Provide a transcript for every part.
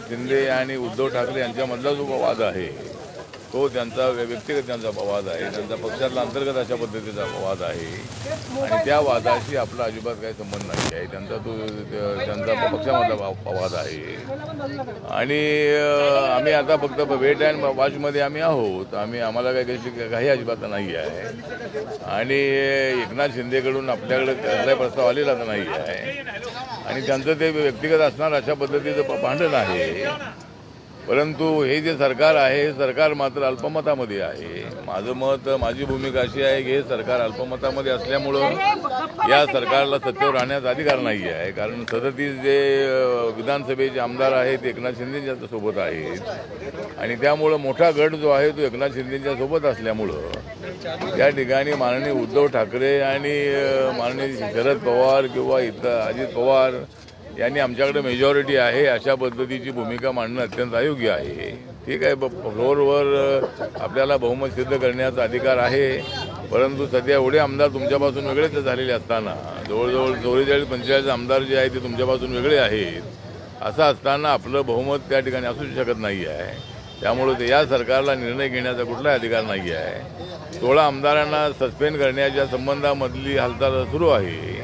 शिंदे आणि उद्धव ठाकरे यांच्यामधला जो वाद आहे तो त्यांचा व्यक्तिगत त्यांचा वाद आहे, त्यांचा पक्षातला अंतर्गत अशा पद्धतीचा वाद आहे आणि त्या वादाशी आपला अजिबात काही संबंध नाही आहे. त्यांचा पक्षामधला वाद आहे आणि आम्ही आता फक्त वेट अँड वॉचमध्ये आम्ही आहोत. आम्हाला काही अजिबात नाही आहे आणि एकनाथ शिंदेकडून आपल्याकडे कसलाही प्रस्ताव आलेला नाही आहे आणि त्यांचं ते व्यक्तिगत असणार अशा पद्धतीचं भांडण आहे. परंतु हे जे सरकार आहे हे सरकार मात्र अल्पमतामध्ये आहे. माझं मत, माझी भूमिका अशी आहे की हे सरकार अल्पमतामध्ये असल्यामुळं या सरकारला सत्तेवर राहण्याचा अधिकार नाही आहे. कारण 37 जे विधानसभेचे आमदार आहेत एकनाथ शिंदेच्या सोबत आहेत आणि त्यामुळं मोठा गट जो आहे तो एकनाथ शिंदेच्या सोबत असल्यामुळं त्या ठिकाणी माननीय उद्धव ठाकरे आणि माननीय शरद पवार किंवा इतर अजित पवार यांनी आमच्याकडे मेजॉरिटी आहे अशा पद्धतीची भूमिका मांडणं अत्यंत अयोग्य आहे. ठीक आहे, फ्लोअरवर आपल्याला बहुमत सिद्ध करण्याचा अधिकार आहे, परंतु सध्या एवढे आमदार तुमच्यापासून वेगळेच झालेले असताना जवळजवळ 44-45 आमदार जे आहेत ते तुमच्यापासून वेगळे आहेत. असं असताना आपलं बहुमत त्या ठिकाणी असू शकत नाही आहे. त्यामुळे या सरकारला निर्णय घेण्याचा कुठलाही अधिकार नाही आहे. 16 आमदारांना सस्पेंड करण्याच्या संबंधामधली हालचाल सुरू आहे,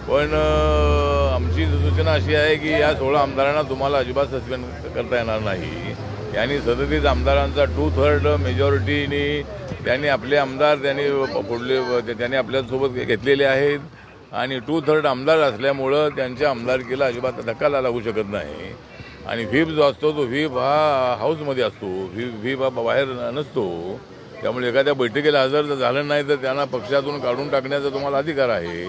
पण आमची सूचना अशी आहे की या 16 आमदारांना तुम्हाला अजिबात सस्पेंड करता येणार नाही. यांनी 37 आमदारांचा 2/3 मेजॉरिटीने त्यांनी आपले आमदार त्यांनी आपल्यासोबत घेतलेले आहेत आणि 2/3 आमदार असल्यामुळं त्यांच्या आमदारकीला अजिबात धक्का लागू शकत नाही. आणि व्हीप जो असतो तो व्हीप हा हाऊसमध्ये असतो, व्हीप हा बाहेर नसतो. त्यामुळे एखाद्या बैठकीला हजर जर झालं नाही तर त्यांना पक्षातून काढून टाकण्याचा तुम्हाला अधिकार आहे,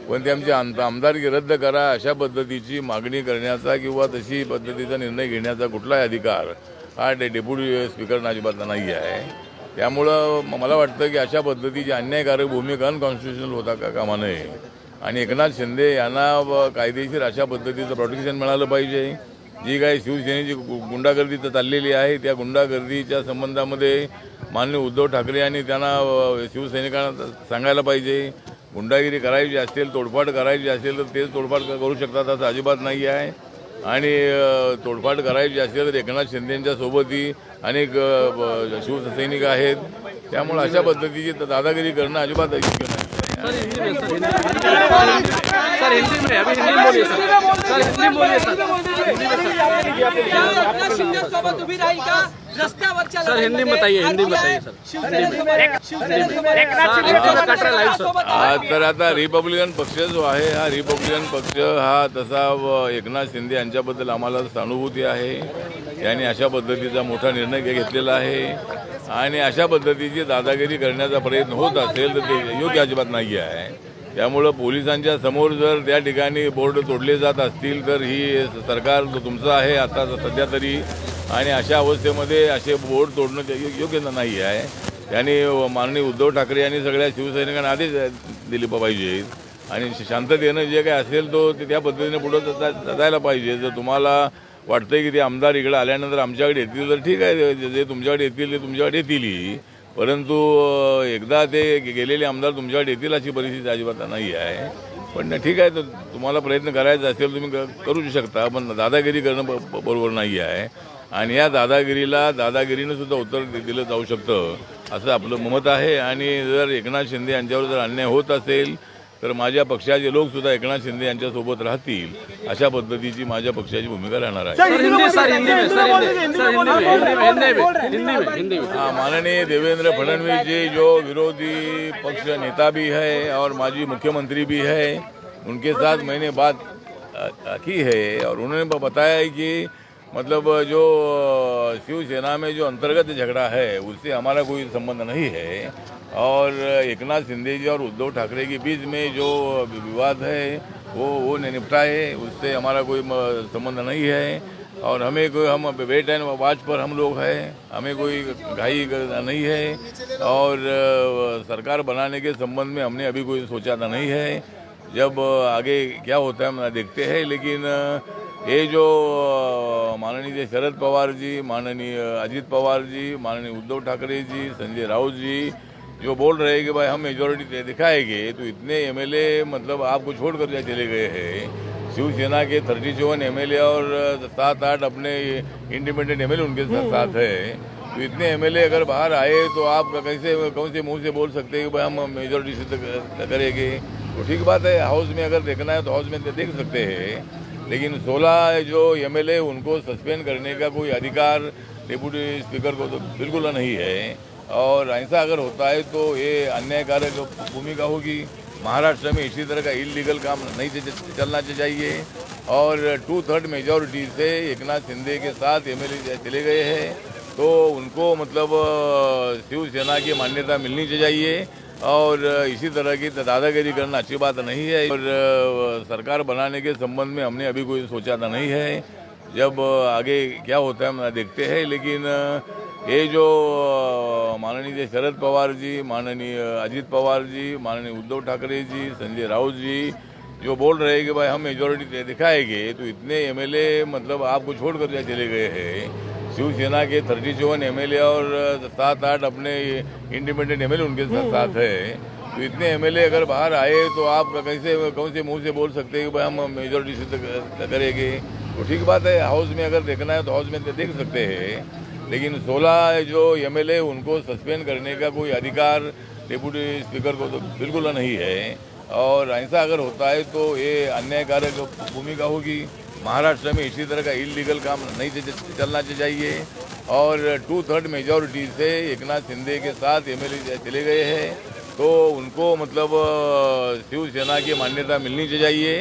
पण ते आमची आमदारकी रद्द करा अशा पद्धतीची मागणी करण्याचा किंवा तशी पद्धतीचा निर्णय घेण्याचा कुठलाही अधिकार हा डेप्युटी स्पीकरना अजिबात नाही आहे. त्यामुळं मला वाटतं की अशा पद्धतीची अन्यायकारक भूमिका अनकॉन्स्टिट्युशनल होता कामा नये आणि एकनाथ शिंदे यांना कायदेशीर अशा पद्धतीचं प्रोटेक्शन मिळालं पाहिजे. जी काही शिवसेनेची गुंडागर्दी तर चाललेली आहे त्या गुंडागर्दीच्या संबंधामध्ये माननीय उद्धव ठाकरे यांनी त्यांना शिवसैनिकांना सांगायला पाहिजे. गुंडागिरी करायची असेल, तोडफाड करायची असेल तर तेच तोडफाड करू शकतात असं अजिबात नाही आहे आणि तोडफाड करायची असेल तर एकनाथ शिंदेंच्या सोबतही अनेक शिवसैनिक आहेत. त्यामुळे अशा पद्धतीची दादागिरी करणं अजिबात योग्य नाही. सर हिंदी में अभी हिंदी बोलिए सर हिंदी बोलिए सर सर हिंदी बताइए सर. तर आता रिपब्लिकन पक्ष जो आहे हा रिपब्लिकन पक्ष हा तसा एकनाथ शिंदे यांच्याबद्दल आम्हाला सहानुभूती आहे. यांनी अशा पद्धतीचा मोठा निर्णय घेतलेला आहे आणि अशा पद्धतीची दादागिरी करण्याचा प्रयत्न होत असेल तर ते योग्य अजिबात नाही आहे. त्यामुळं पोलिसांच्या समोर जर त्या ठिकाणी बोर्ड तोडले जात असतील तर ही सरकार तुमचं आहे आता सध्या तरी आणि अशा अवस्थेमध्ये असे बोर्ड तोडणं योग्य नाही आहे. त्यांनी माननीय उद्धव ठाकरे यांनी सगळ्या शिवसैनिकांना आदेश दिले पाहिजेत आणि शांततेनं जे काही असेल तो त्या पद्धतीने पुढं जायला पाहिजे. जर तुम्हाला वाटतंय की ते आमदार इकडे आल्यानंतर आमच्याकडे येतील तर ठीक आहे, जे तुमच्याकडे येतील ते तुमच्याकडे येतीलही, परंतु एकदा ते गेलेले आमदार तुमच्याकडे येतील अशी परिस्थिती अजिबात नाही आहे. पण ठीक आहे, तर तुम्हाला प्रयत्न करायचा असेल तुम्ही करू शकता, पण दादागिरी करणं बरोबर नाही आहे आणि या दादागिरीनं सुद्धा उत्तर दिलं जाऊ शकतं असं आपलं मत आहे. आणि जर एकनाथ शिंदे यांच्यावर जर अन्याय होत असेल तर माझ्या पक्षाचे लोक सुद्धा एकनाथ शिंदे यांच्यासोबत राहतील अशा पद्धतीची माझ्या पक्षाची भूमिका राहणार आहे. माननीय देवेंद्र फडणवीस जी जो विरोधी पक्ष नेता भी है और माजी मुख्यमंत्री भी है, उनके साथ मैंने बात की है और उन्होंने बताया है कि मतलब जो शिवसेना में जो अंतर्गत झगड़ा है उससे हमारा कोई संबंध नहीं है और एकनाथ शिंदे जी और उद्धव ठाकरे के बीच में जो विवाद है वो निपटा है, उससे हमारा कोई संबंध नहीं है और हम वेट एंड वॉच पर हम लोग हैं, हमें कोई घाई नहीं है और सरकार बनाने के संबंध में हमने अभी कोई सोचा था नहीं है. जब आगे क्या होता है हम देखते हैं. लेकिन ये जो माननीय शरद पवार जी, माननीय अजित पवार जी, माननीय उद्धव ठाकरे जी, संजय राउत जी जो बोल रहे हैं कि भाई हम मेजॉरिटी दिखाएंगे, तो इतने एमएलए मतलब आपको छोड़ कर चले गए हैं. शिवसेना के 37 एमएलए और 7-8 अपने इंडिपेंडेंट एमएलए उनके साथ है। तो इतने एमएलए अगर बाहर आए तो आप कैसे कौन से मुंह से बोल सकते हैं कि भाई हम मेजोरिटी से करेंगे। तो ठीक बात है, हाउस में अगर देखना है तो हाउस में देख सकते हैं, लेकिन 16 जो एमएलए उनको सस्पेंड करने का कोई अधिकार डिप्टी स्पीकर को तो बिल्कुल नहीं है। और ऐसा अगर होता है तो ये अन्यायकारक भूमिका होगी। महाराष्ट्र में इसी तरह का इलीगल काम नहीं चलना चाहिए। और 2/3 मेजॉरिटी से एकनाथ शिंदे के साथ एमएलए चले गए हैं, तो उनको मतलब शिवसेना की मान्यता मिलनी चाहिए। और इसी तरह की दादागिरी करना अच्छी बात नहीं है। और सरकार बनाने के संबंध में हमने अभी कोई सोचा था नहीं है, जब आगे क्या होता है हम देखते हैं। लेकिन ये जो माननीय शरद पवार जी, माननीय अजित पवार जी, माननीय उद्धव ठाकरे जी, संजय राउत जी जो बोल रहे हैं कि भाई हम मेजोरिटी दिखाएंगे, तो इतने एमएलए मतलब आपको छोड़कर चले गए हैं। शिवसेना के 37 एमएलए और 7-8 अपने इंडिपेंडेंट एमएलए उनके साथ है। तो इतने एमएलए अगर बाहर आए तो आप कैसे कौन से मुंह से बोल सकते हैं कि भाई हम मेजोरिटी से करेंगे। तो ठीक बात है, हाउस में अगर देखना है तो हाउस में देख सकते हैं, लेकिन 16 जो एमएलए उनको सस्पेंड करने का कोई अधिकार डिप्टी स्पीकर को तो बिल्कुल नहीं है। और ऐसा अगर होता है तो ये अन्यायकारक भूमिका होगी। महाराष्ट्र में इसी तरह का इलीगल काम नहीं चलना चाहिए। और 2/3 मेजॉरिटी से एकनाथ शिंदे के साथ एमएलए चले गए हैं, तो उनको मतलब शिवसेना की मान्यता मिलनी चाहिए।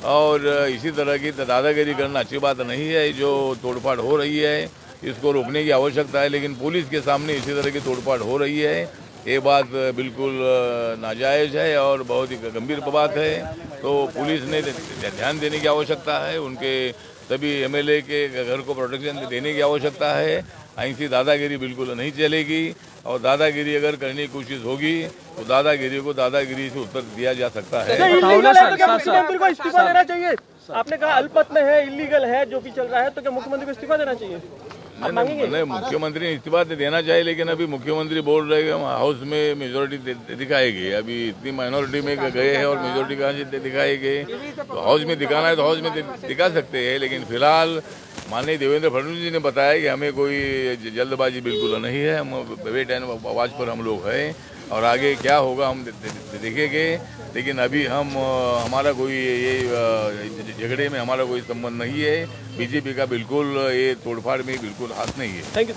और इसी तरह की दादागिरी करना अच्छी बात नहीं है। जो तोड़फाड़ हो रही है इसको रोकने की आवश्यकता है, लेकिन पुलिस के सामने इसी तरह की तोड़फाड़ हो रही है, ये बात बिल्कुल नाजायज़ है और बहुत ही गंभीर बात है। तो पुलिस ने ध्यान देने की आवश्यकता है, उनके सभी एमएलए के घर को प्रोटेक्शन देने की आवश्यकता है। ऐसी दादागिरी बिल्कुल नहीं चलेगी, और दादागिरी अगर करने की कोशिश होगी तो दादागिरी को दादागिरी से उत्तर दिया जा सकता है। इल्लीगल है तो क्या मुख्यमंत्री को इस्तीफा देना चाहिए? आपने कहा अल्पमत में है, इल्लीगल है जो भी चल रहा है, तो क्या मुख्यमंत्री को इस्तीफा देना चाहिए? नहीं, मुख्यमंत्री ने इस्तीफा देना चाहिए, लेकिन अभी मुख्यमंत्री बोल रहे हैं हम हाउस में मेजोरिटी दिखाएंगे। अभी इतनी माइनॉरिटी में गए हैं और मेजोरिटी कहाँ से दिखाएंगे। तो हाउस में दिखाना है तो हाउस में दिखा सकते हैं, लेकिन फिलहाल माननीय देवेंद्र फडणवीस जी ने बताया कि हमें कोई जल्दबाजी बिल्कुल नहीं है। हम वेट एंड वॉच पर हम लोग हैं, और आगे क्या होगा हम देखेंगे। लेकिन अभी हमारा कोई ये झगड़े में हमारा कोई संबंध नहीं है। बीजेपी का बिल्कुल ये तोड़फाड़ में बिल्कुल हाथ नहीं है। Thank you.